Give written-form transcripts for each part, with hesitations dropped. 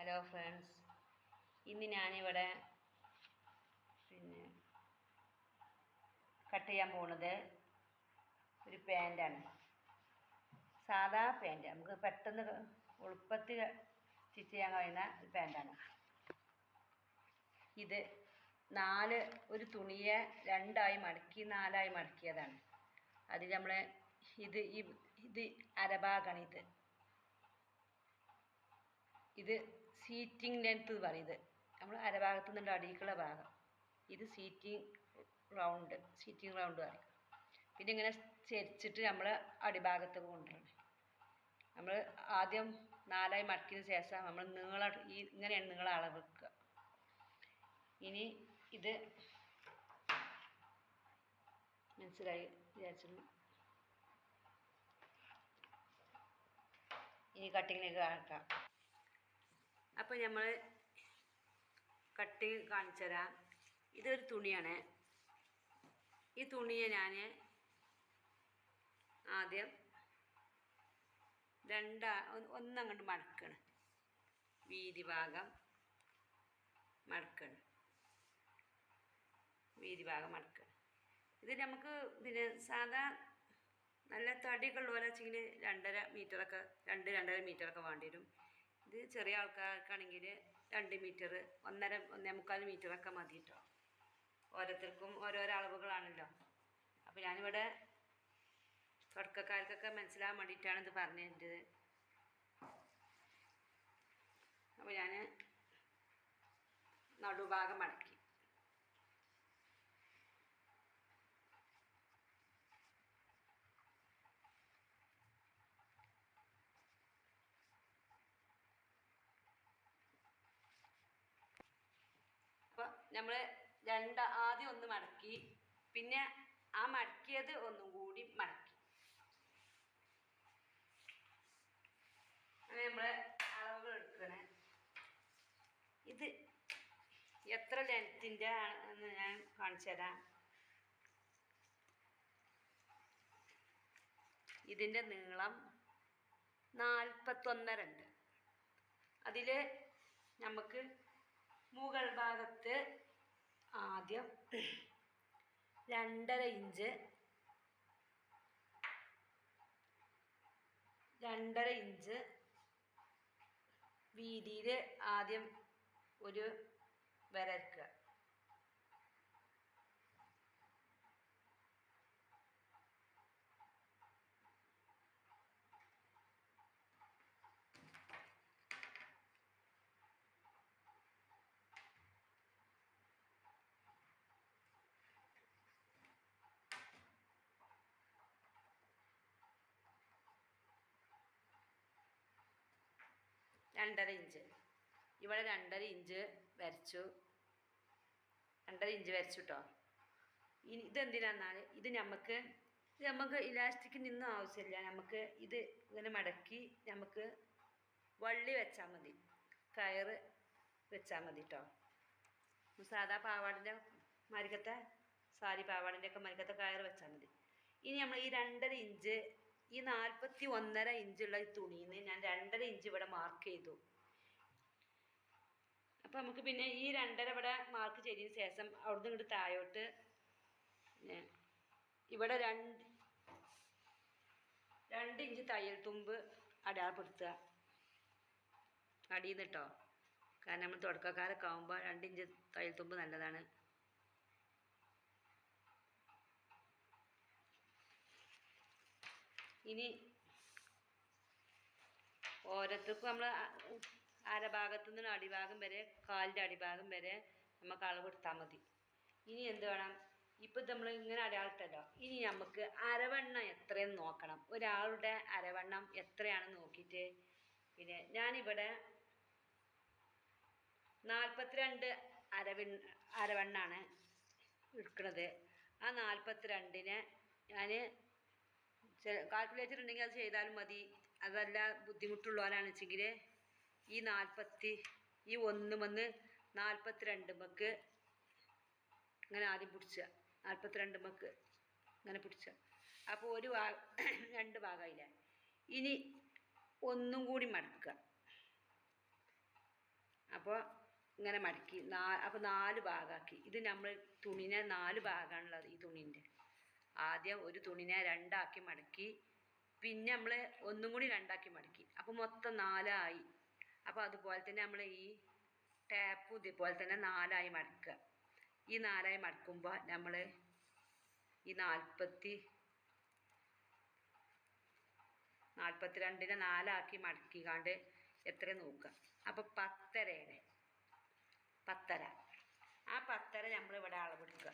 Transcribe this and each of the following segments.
Hello friends, ഇന്ന് ഞാനിവിടെ cut ചെയ്യാൻ പോകുന്നത് ഒരു പാൻറ്റാണ്. സാധാ പാൻറ്റ്, നമുക്ക് പെട്ടെന്ന് എളുപ്പത്തിൽ സ്റ്റിച്ച് ചെയ്യാൻ കഴിയുന്ന ഒരു പാൻറ്റാണ്. ഇത് ഒരു തുണിയെ രണ്ടായി മടക്കി നാലായി മടക്കിയതാണ്. അതിൽ നമ്മൾ ഇത് അരഭാഗമാണ്. ഇത് സീറ്റിംഗ് ലെങ്ത്ത് എന്ന് പറയും. നമ്മൾ അരഭാഗത്തു നിന്നുള്ള അടിയിലുള്ള ഭാഗം. ഇത് സീറ്റിംഗ് റൗണ്ട് പറയും. പിന്നെ ഇങ്ങനെ ചരിച്ചിട്ട് നമ്മൾ അടിഭാഗത്തേക്ക് കൊണ്ടുവരണം. നമ്മൾ ആദ്യം നാലായി മടക്കിയതിന് ശേഷം നമ്മൾ ഇങ്ങനെയാണ് നീളം അളവ് വെക്കുക. ഇനി ഇത് മനസ്സിലായി വിചാരിച്ചു. ഇനി കട്ടിങ്ങിലേക്ക് ആക്കാം. അപ്പോൾ നമ്മൾ കട്ടിങ് കാണിച്ചു തരാം. ഇതൊരു തുണിയാണ്. ഈ തുണിയെ ഞാൻ ആദ്യം ഒന്നങ്ങോട്ട് മടക്കണം. വീതി ഭാഗം മടക്കണം. ഇത് നമുക്ക് സാധാ നല്ല തടിയൊക്കെ ഉള്ളപോലെ വെച്ചെങ്കിൽ 2.5 മീറ്ററൊക്കെ വേണ്ടി വരും. ഇത് ചെറിയ ആൾക്കാർക്കാണെങ്കിൽ 2 മീറ്റർ 1.5 മീറ്ററൊക്കെ മതി കേട്ടോ. ഓരോരുത്തർക്കും ഓരോരോ അളവുകളാണല്ലോ. അപ്പോൾ ഞാനിവിടെ തുടക്കക്കാർക്കൊക്കെ മനസ്സിലാകാൻ വേണ്ടിയിട്ടാണ് ഇത് പറഞ്ഞത്. അപ്പോൾ ഞാൻ നടുഭാഗം മടക്കി. അപ്പോൾ നമ്മൾ ആദ്യം ഒന്ന് മടക്കി, പിന്നെ ആ മടക്കിയത് ഒന്നും കൂടി മടക്കി. അങ്ങനെ നമ്മൾ അളവുകൾ എടുക്കണേ. ഇത് എത്ര ലെങ്ത്തിൻ്റെ എന്ന് ഞാൻ കാണിച്ചു തരാം. ഇതിൻ്റെ നീളം 41.5 ഉണ്ട്. അതിൽ നമുക്ക് മുകൾ ഭാഗത്ത് ആദ്യം 2.5 ഇഞ്ച് വീതിയിൽ ആദ്യം ഒരു വരക്കുക. ഇവിടെ 2.5 ഇഞ്ച് വരച്ചു. 2.5 ഇഞ്ച് വരച്ചു കേട്ടോ. ഇനി ഇതെന്തിനാന്നാൽ നമുക്ക് ഇലാസ്റ്റിക് നിന്നും ആവശ്യമില്ല. നമുക്ക് ഇത് ഇങ്ങനെ മടക്കി നമുക്ക് വള്ളി വെച്ചാൽ മതി, കയറ് വെച്ചാൽ മതി കേട്ടോ. സാധാ പാവാടിൻ്റെ മരിക്കത്തെ സാരി പാവാടിൻ്റെ ഒക്കെ മരിക്കത്തെ കയറ് വെച്ചാൽ മതി. ഇനി നമ്മൾ ഈ 2.5 ഇഞ്ച്, ഈ 41.5 ഇഞ്ചുള്ള ഈ തുണിയിൽ നിന്ന് ഞാൻ 2.5 ഇഞ്ച് ഇവിടെ മാർക്ക് ചെയ്തു. അപ്പോൾ നമുക്ക് പിന്നെ ഈ 2.5 ഇവിടെ മാർക്ക് ചെയ്തതിന് ശേഷം അവിടുന്ന് ഇങ്ങോട്ട് താഴോട്ട് ഇവിടെ 2 ഇഞ്ച് തയ്യൽ തുമ്പ് അടയാളപ്പെടുത്തുക അടിയിൽ നിന്ന് കേട്ടോ. കാരണം നമ്മൾ തുടക്കക്കാരൊക്കെ ആകുമ്പോൾ 2 ഇഞ്ച് തയ്യൽ തുമ്പ് നല്ലതാണ്. ഇനി ഓരോരുത്തർക്കും നമ്മൾ അരഭാഗത്തു നിന്ന് അടിഭാഗം വരെ, കാലിൻ്റെ അടിഭാഗം വരെ നമുക്ക് അളവെടുത്താൽ മതി. ഇനി എന്ത് വേണം? ഇപ്പം നമ്മൾ ഇങ്ങനെ അടയാളിട്ടല്ലോ. ഇനി നമുക്ക് അരവണ്ണം എത്രയെന്ന് നോക്കണം. ഒരാളുടെ അരവണ്ണം എത്രയാണെന്ന് നോക്കിയിട്ട് പിന്നെ ഞാനിവിടെ 42 അരവണ്ണാണ് എടുക്കുന്നത്. ആ 42നെ ഞാൻ കാൽക്കുലേറ്റർ ഉണ്ടെങ്കിൽ അത് ചെയ്താലും മതി. അതല്ല ബുദ്ധിമുട്ടുള്ളവരാണെന്ന് വെച്ചെങ്കിൽ ഈ 42 ഇങ്ങനെ ആദ്യം പിടിച്ചുക. 42 ഇങ്ങനെ പിടിച്ചുക. അപ്പോൾ 2 ഭാഗമായില്ലേ. ഇനി ഒന്നും കൂടി മടക്കുക. അപ്പോൾ ഇങ്ങനെ മടക്കി അപ്പോൾ 4 ഭാഗമാക്കി. ഇത് നമ്മൾ തുണിനെ 4 ഭാഗമാണുള്ളത്. ഈ തുണീൻ്റെ ആദ്യം ഒരു തുണിനെ 2 ആക്കി മടക്കി, പിന്നെ നമ്മൾ ഒന്നും കൂടി 2 ആക്കി മടക്കി. അപ്പോൾ മൊത്തം 4 ആയി. അപ്പോൾ അതുപോലെ തന്നെ നമ്മൾ ഈ ടാപ്പും ഇതേപോലെ തന്നെ 4 ആയി മടക്കുക. ഈ 4 ആയി മടക്കുമ്പോൾ നമ്മൾ ഈ 42നെ 4 ആക്കി മടക്കിക്കാണ്ട് എത്ര നോക്കുക. അപ്പോൾ 10 10. ആ 10 നമ്മളിവിടെ അളവെടുക്കുക.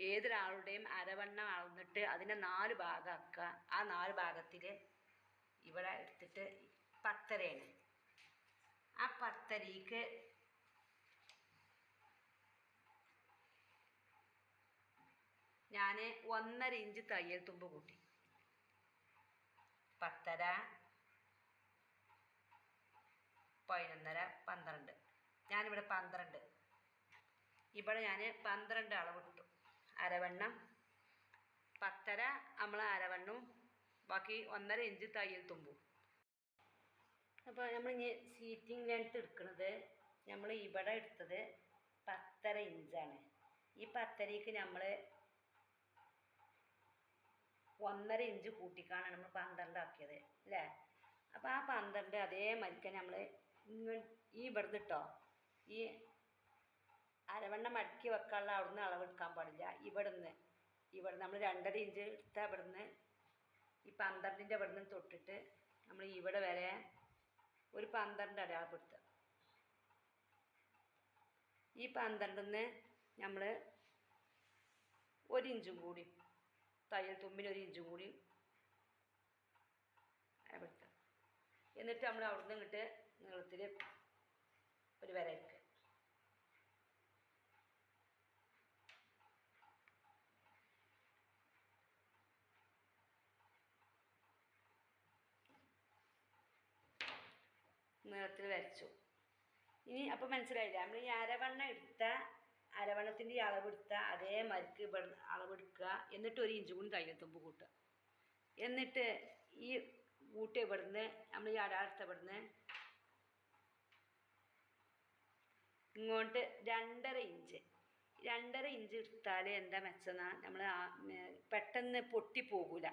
ഏതൊരാളുടെയും അരവണ്ണം അളന്നിട്ട് അതിനെ 4 ഭാഗമാക്കുക. ആ 4 ഭാഗത്തിൽ ഇവിടെ എടുത്തിട്ട് 10. ആ 10ക്ക് ഞാൻ 1.5 ഇഞ്ച് തയ്യൽ തുമ്പ് കൂട്ടി. 10, 11, 12. ഞാനിവിടെ 12. ഇവിടെ ഞാൻ 12 അളവിട്ടു. അരവണ്ണം 10 നമ്മൾ അരവണ്ണവും ബാക്കി 1.5 ഇഞ്ച് തയ്യൽ തുമ്പും. അപ്പോൾ നമ്മൾ ഇനി സീറ്റിംഗ് ലെങ്ത്ത് എടുക്കുന്നത് നമ്മൾ ഇവിടെ എടുത്തത് 10.5 ഇഞ്ചാണ്. ഈ 10ക്ക് നമ്മൾ 1.5 ഇഞ്ച് കൂട്ടിക്കാണ് നമ്മൾ 12 ആക്കിയത് അല്ലേ. അപ്പോൾ ആ 12 അതേ മരിക്കാൻ നമ്മൾ ഈ ഇവിടുന്ന് കേട്ടോ, ഈ അരവണ്ണം മടക്കി വെക്കാനുള്ള അവിടുന്ന് അളവെടുക്കാൻ പാടില്ല. ഇവിടെ നമ്മൾ 2.5 ഇഞ്ച് എടുത്ത ഇവിടുന്ന് ഈ 12ൻ്റെ ഇവിടുന്ന് തൊട്ടിട്ട് നമ്മൾ ഇവിടെ വരെ ഒരു 12 അടയാളപ്പെടുത്തുക. ഈ 12ന്ന് നമ്മൾ 1 ഇഞ്ചും കൂടി തയ്യൽ തുമ്പിന് 1 ഇഞ്ചും കൂടി അടയാളപ്പെടുത്തുക. എന്നിട്ട് നമ്മൾ അവിടുന്ന് ഇങ്ങോട്ട് നീളത്തിൽ ഒരു വര വയ്ക്കുക. നീളത്തിൽ വരച്ചു. ഇനി അപ്പോൾ മനസ്സിലായില്ല, നമ്മൾ ഈ അരവണ്ണത്തിൻ്റെ അളവെടുത്ത അതേ മരിക്ക് ഇവിടെ അളവെടുക്കുക. എന്നിട്ട് 1 ഇഞ്ച് കൂടി തയ്യൽ തുമ്പ് കൂട്ടുക. എന്നിട്ട് ഈ കൂട്ടി ഇവിടുന്ന് നമ്മൾ ഈ അടയാളത്തെ ഇവിടുന്ന് ഇങ്ങോട്ട് 2.5 ഇഞ്ച് എടുത്താൽ എന്താ മെച്ചെന്നാൽ നമ്മൾ പെട്ടെന്ന് പൊട്ടിപ്പോകില്ല.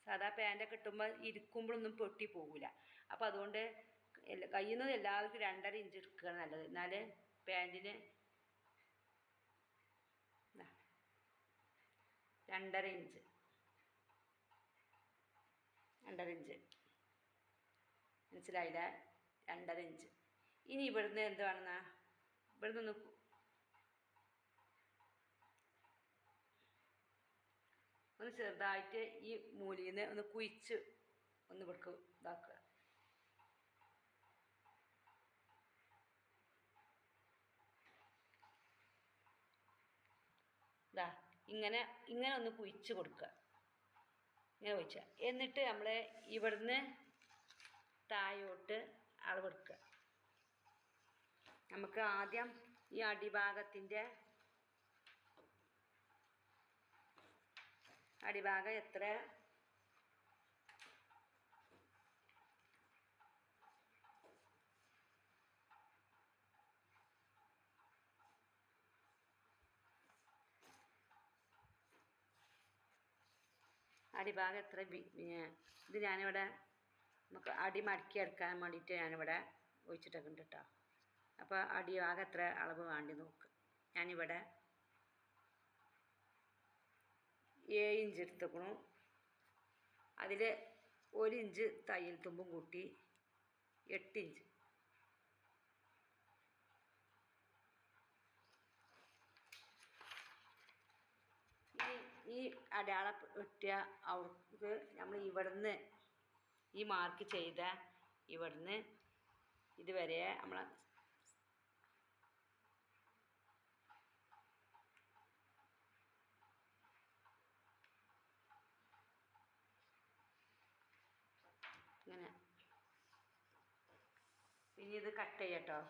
സാധാ പാൻ്റൊക്കെ കിട്ടുമ്പോൾ ഇരിക്കുമ്പോഴൊന്നും പൊട്ടിപ്പോകില്ല. അപ്പോൾ അതുകൊണ്ട് കഴിയുന്നത് എല്ലാവർക്കും 2.5 ഇഞ്ച് എടുക്കുകയാണ് നല്ലത്. എന്നാൽ പാൻറ്റിന് 2.5 ഇഞ്ച് മനസ്സിലായില്ല. 2.5 ഇഞ്ച്. ഇനി ഇവിടുന്ന് എന്ത് വേണമെന്നാ, ഇവിടുന്ന് ഒന്ന് ചെറുതായിട്ട് ഈ മൂലയിൽ നിന്ന് ഒന്ന് കുഴിച്ച് ഒന്ന് ഇവിടേക്ക് ഇതാക്കുക. ഇങ്ങനെ ഒന്ന് കുഴിച്ച് കൊടുക്കുക. ഇങ്ങനെ കുഴിച്ച എന്നിട്ട് നമ്മൾ ഇവിടുന്ന് താഴോട്ട് അളവെടുക്കുക. നമുക്ക് ആദ്യം ഈ അടിഭാഗം എത്ര ഇത് ഞാനിവിടെ നമുക്ക് അടി മടക്കി എടുക്കാൻ വേണ്ടിയിട്ട് ഞാനിവിടെ ഒഴിച്ചിട്ടൊക്കെ ഉണ്ട് കേട്ടോ. അപ്പോൾ അടിഭാഗം എത്ര അളവ് വേണ്ടി നോക്ക്. ഞാനിവിടെ 7 ഇഞ്ച് എടുത്തേക്കണു. അതിൽ 1 ഇഞ്ച് തയ്യൽ തുമ്പും കൂട്ടി 8 ഇഞ്ച്. ഈ അടയാളം ഇട്ടിയ അവർക്ക് നമ്മൾ ഇവിടുന്ന് ഈ മാർക്ക് ചെയ്ത ഇവിടുന്ന് ഇതുവരെ നമ്മൾ ഇങ്ങനെ പിന്നെ ഇത് കട്ട് ചെയ്യട്ടോ.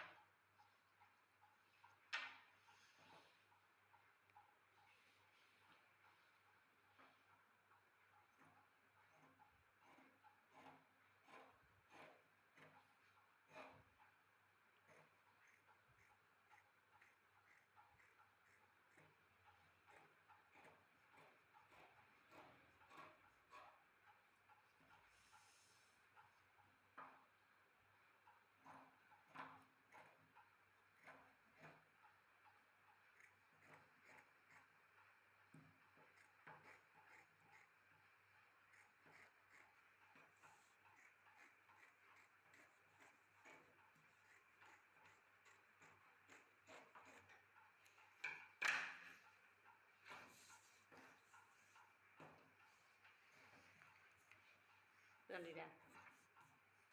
കണ്ടില്ല.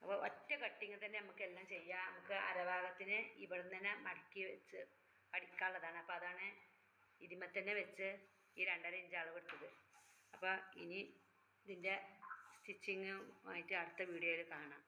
അപ്പോൾ ഒറ്റ കട്ടിങ് തന്നെ നമുക്ക് എല്ലാം ചെയ്യാം. നമുക്ക് അരഭാഗത്തിന് ഇവിടെ തന്നെ മടക്കി വെച്ച് അടിക്കാനുള്ളതാണ്. അപ്പോൾ അതാണ് ഇതിന്മേൽ തന്നെ വെച്ച് ഈ 2.5 ഇഞ്ച് അളവെടുത്തത്. അപ്പോൾ ഇനി ഇതിൻ്റെ സ്റ്റിച്ചിങ്ങുമായിട്ട് അടുത്ത വീഡിയോയിൽ കാണാം.